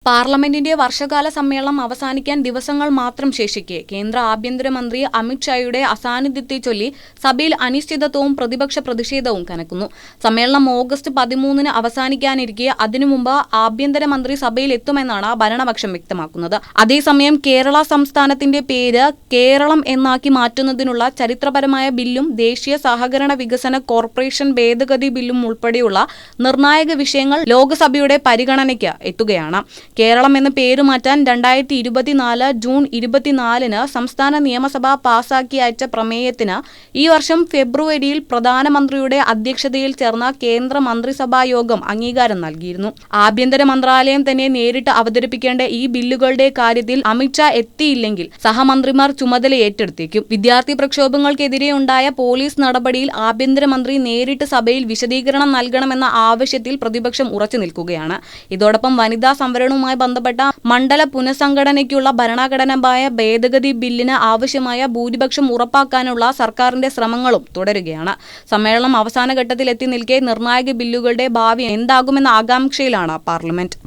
പാർലമെന്റിന്റെ വർഷകാല സമ്മേളനം അവസാനിക്കാൻ ദിവസങ്ങൾ മാത്രം ശേഷിക്കെ കേന്ദ്ര ആഭ്യന്തരമന്ത്രി അമിത് ഷായുടെ അസാന്നിധ്യത്തെ ചൊല്ലി സഭയിൽ അനിശ്ചിതത്വവും പ്രതിപക്ഷ പ്രതിഷേധവും കനക്കുന്നു. സമ്മേളനം ഓഗസ്റ്റ് 13-ന് അവസാനിക്കാനിരിക്കെ അതിനു മുമ്പ് ആഭ്യന്തരമന്ത്രി സഭയിൽ എത്തുമെന്നാണ് ഭരണപക്ഷം വ്യക്തമാക്കുന്നത്. അതേസമയം കേരള സംസ്ഥാനത്തിന്റെ പേര് കേരളം എന്നാക്കി മാറ്റുന്നതിനുള്ള ചരിത്രപരമായ ബില്ലും ദേശീയ സഹകരണ വികസന കോർപ്പറേഷൻ ഭേദഗതി ബില്ലും ഉൾപ്പെടെയുള്ള നിർണായക വിഷയങ്ങൾ ലോക്സഭയുടെ പരിഗണനയ്ക്ക് എത്തുകയാണ്. കേരളം എന്ന പേര് മാറ്റാൻ 2024 ജൂൺ 24-ന് സംസ്ഥാന നിയമസഭ പാസാക്കി അയച്ച പ്രമേയത്തിന് ഈ വർഷം ഫെബ്രുവരിയിൽ പ്രധാനമന്ത്രിയുടെ അധ്യക്ഷതയിൽ ചേർന്ന കേന്ദ്ര മന്ത്രിസഭാ യോഗം അംഗീകാരം നൽകിയിരുന്നു. ആഭ്യന്തര മന്ത്രാലയം തന്നെ നേരിട്ട് അവതരിപ്പിക്കേണ്ട ഈ ബില്ലുകളുടെ കാര്യത്തിൽ അമിത് ഷാ എത്തിയില്ലെങ്കിൽ സഹമന്ത്രിമാർ ചുമതല ഏറ്റെടുത്തേക്കും. വിദ്യാർത്ഥി പ്രക്ഷോഭങ്ങൾക്കെതിരെ ഉണ്ടായ പോലീസ് നടപടിയിൽ ആഭ്യന്തരമന്ത്രി നേരിട്ട് സഭയിൽ വിശദീകരണം നൽകണമെന്ന ആവശ്യത്തിൽ പ്രതിപക്ഷം ഉറച്ചു നിൽക്കുകയാണ്. ഇതോടൊപ്പം വനിതാ സംവരണവുമായി ബന്ധപ്പെട്ട മണ്ഡല പുനഃസംഘടനയ്ക്കുള്ള ഭരണഘടനാപരമായ ഭേദഗതി ബില്ലിന് ആവശ്യമായ ഭൂരിപക്ഷം ഉറപ്പാക്കാനുള്ള സർക്കാരിന്റെ ശ്രമങ്ങളും തുടരുകയാണ്. സമ്മേളനം അവസാന ഘട്ടത്തിൽ എത്തി നിൽക്കെ നിർണായക ബില്ലുകളുടെ ഭാവി എന്താകുമെന്ന ആകാംക്ഷയിലാണ് പാർലമെന്റ്.